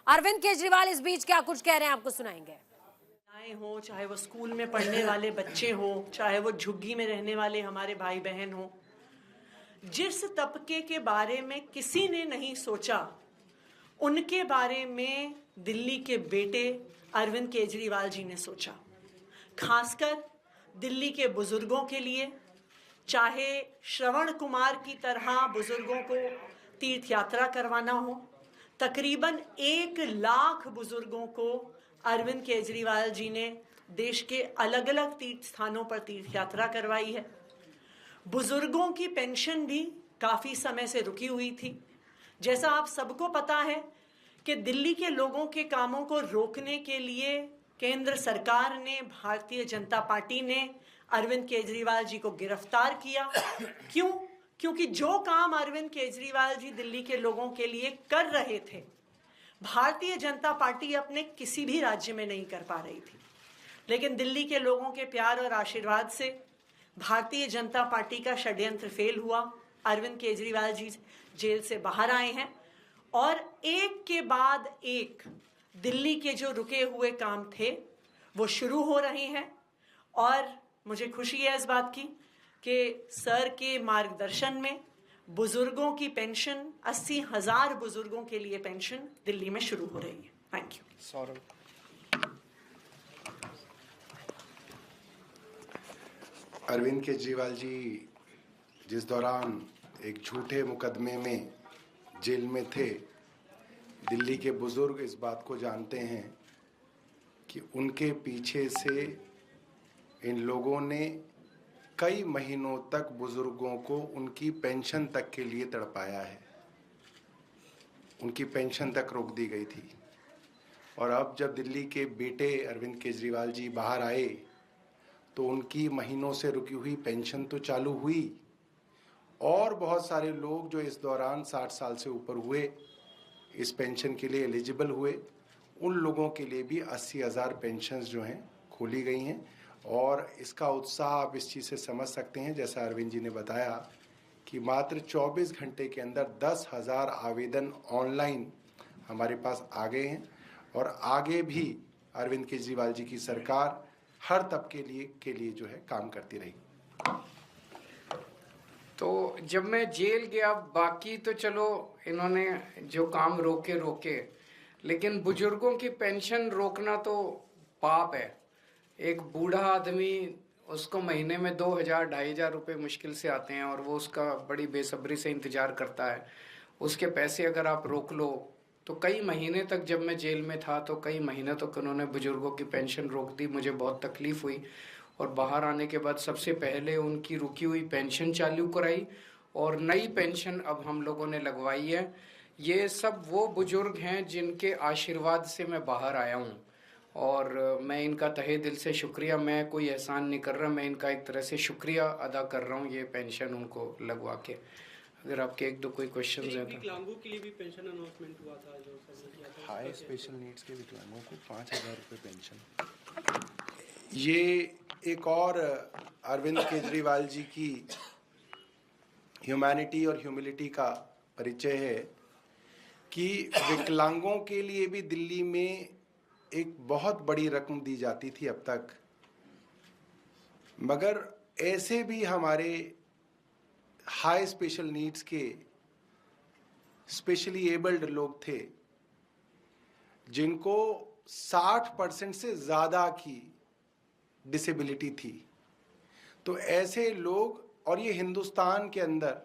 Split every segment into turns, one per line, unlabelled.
अरविंद केजरीवाल इस बीच क्या कुछ कह रहे हैं आपको सुनाएंगे।
हो, चाहे वो स्कूल में पढ़ने वाले बच्चे हो, चाहे वो झुग्गी में रहने वाले हमारे भाई बहन हो, जिस तबके के बारे में किसी ने नहीं सोचा उनके बारे में दिल्ली के बेटे अरविंद केजरीवाल जी ने सोचा। खासकर दिल्ली के बुजुर्गों के लिए, चाहे श्रवण कुमार की तरह बुजुर्गों को तीर्थ यात्रा करवाना हो, तकरीबन 1 लाख बुजुर्गों को अरविंद केजरीवाल जी ने देश के अलग अलग तीर्थ स्थानों पर तीर्थ यात्रा करवाई है। बुजुर्गों की पेंशन भी काफ़ी समय से रुकी हुई थी। जैसा आप सबको पता है कि दिल्ली के लोगों के कामों को रोकने के लिए केंद्र सरकार ने, भारतीय जनता पार्टी ने अरविंद केजरीवाल जी को गिरफ्तार किया। क्यों? क्योंकि जो काम अरविंद केजरीवाल जी दिल्ली के लोगों के लिए कर रहे थे, भारतीय जनता पार्टी अपने किसी भी राज्य में नहीं कर पा रही थी। लेकिन दिल्ली के लोगों के प्यार और आशीर्वाद से भारतीय जनता पार्टी का षड्यंत्र फेल हुआ। अरविंद केजरीवाल जी जेल से बाहर आए हैं और एक के बाद एक दिल्ली के जो रुके हुए काम थे वो शुरू हो रहे हैं। और मुझे खुशी है इस बात की कि सर के मार्गदर्शन में बुजुर्गों की पेंशन, 80,000 बुजुर्गों के लिए पेंशन दिल्ली में शुरू हो रही है। Thank you.
सौरभ,
अरविंद केजरीवाल जी जिस दौरान एक झूठे मुकदमे में जेल में थे, दिल्ली के बुजुर्ग इस बात को जानते हैं कि उनके पीछे से इन लोगों ने कई महीनों तक बुजुर्गों को उनकी पेंशन तक के लिए तड़पाया है। उनकी पेंशन तक रोक दी गई थी। और अब जब दिल्ली के बेटे अरविंद केजरीवाल जी बाहर आए तो उनकी महीनों से रुकी हुई पेंशन तो चालू हुई और बहुत सारे लोग जो इस दौरान 60 साल से ऊपर हुए, इस पेंशन के लिए एलिजिबल हुए, उन लोगों के लिए भी 80,000 पेंशन्स जो हैं खोली गई हैं। और इसका उत्साह आप इस चीज़ से समझ सकते हैं, जैसा अरविंद जी ने बताया कि मात्र 24 घंटे के अंदर 10,000 आवेदन ऑनलाइन हमारे पास आ गए हैं। और आगे भी अरविंद केजरीवाल जी की सरकार हर तबके के लिए जो है काम करती रही।
तो जब मैं जेल गया, बाकी तो चलो इन्होंने जो काम रोके, लेकिन बुजुर्गों की पेंशन रोकना तो पाप है। एक बूढ़ा आदमी, उसको महीने में 2,000-2,500 रुपये मुश्किल से आते हैं और वो उसका बड़ी बेसब्री से इंतजार करता है। उसके पैसे अगर आप रोक लो तो कई महीने तक, जब मैं जेल में था तो कई महीने तक उन्होंने बुजुर्गों की पेंशन रोक दी। मुझे बहुत तकलीफ हुई और बाहर आने के बाद सबसे पहले उनकी रुकी हुई पेंशन चालू कराई और नई पेंशन अब हम लोगों ने लगवाई है। ये सब वो बुजुर्ग हैं जिनके आशीर्वाद से मैं बाहर आया हूँ और मैं इनका तहे दिल से शुक्रिया, मैं कोई एहसान नहीं कर रहा, मैं इनका एक तरह से शुक्रिया अदा कर रहा हूँ ये पेंशन उनको लगवा के। अगर आपके 1-2 कोई क्वेश्चंस हैं तो।
विकलांगों के लिए भी पेंशन अनाउंसमेंट हुआ था जो
हाई स्पेशल नीड्स के विकलांगों को 5,000 रुपये पेंशन। ये एक और अरविंद केजरीवाल जी की ह्यूमैनिटी और ह्यूमिलिटी का परिचय है कि विकलांगों के लिए भी दिल्ली में एक बहुत बड़ी रकम दी जाती थी अब तक, मगर ऐसे भी हमारे हाई स्पेशल नीड्स के स्पेशली एबल्ड लोग थे जिनको 60% से ज़्यादा की डिसेबिलिटी थी। तो ऐसे लोग, और ये हिंदुस्तान के अंदर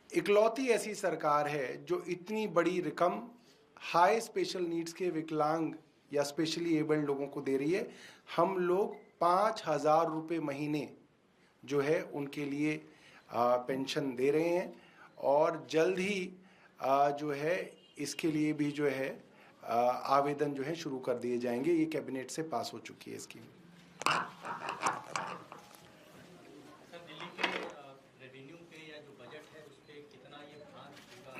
इकलौती ऐसी सरकार है जो इतनी बड़ी रकम हाई स्पेशल नीड्स के विकलांग या स्पेशली एबल्ड लोगों को दे रही है। हम लोग 5,000 रुपये महीने जो है उनके लिए पेंशन दे रहे हैं और जल्द ही जो है इसके लिए भी जो है आवेदन जो है शुरू कर दिए जाएंगे। ये कैबिनेट से पास हो चुकी है स्कीम।
दिल्ली के रेवेन्यू पे या जो बजट है उस पे कितना ये भार होगा,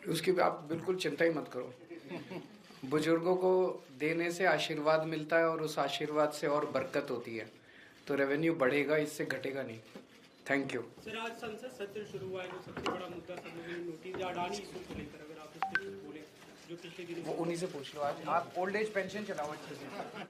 उसकी आप बिल्कुल चिंता ही मत करो। बुजुर्गों को देने से आशीर्वाद मिलता है और उस आशीर्वाद से और बरकत होती है, तो रेवेन्यू बढ़ेगा, इससे घटेगा नहीं। Thank you.
सर, आज संसद सत्र शुरू हुआ है, जो सबसे बड़ा मुद्दा सब लोगों ने नोटिस
अडानी इशू को लेकर अगर आप इस पे कुछ बोले, जो पिछले दिनों
वो उन्हीं से पूछ लो। आज आप ओल्ड एज पेंशन चलाओ अच्छे से।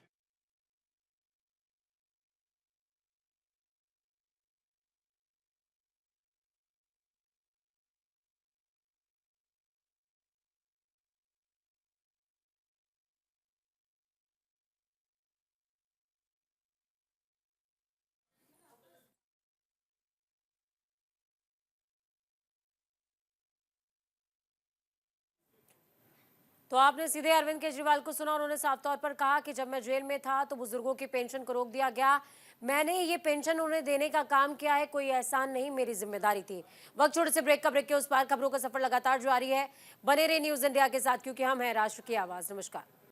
तो आपने सीधे अरविंद केजरीवाल को सुना। उन्होंने साफ तौर पर कहा कि जब मैं जेल में था तो बुजुर्गों की पेंशन को रोक दिया गया। मैंने ये पेंशन उन्हें देने का काम किया है, कोई एहसान नहीं, मेरी जिम्मेदारी थी। वक्त छोटे से ब्रेक का, ब्रेक के उस पार खबरों का सफर लगातार जारी है। बने रहे न्यूज इंडिया के साथ, क्योंकि हम हैं राष्ट्र की आवाज। नमस्कार।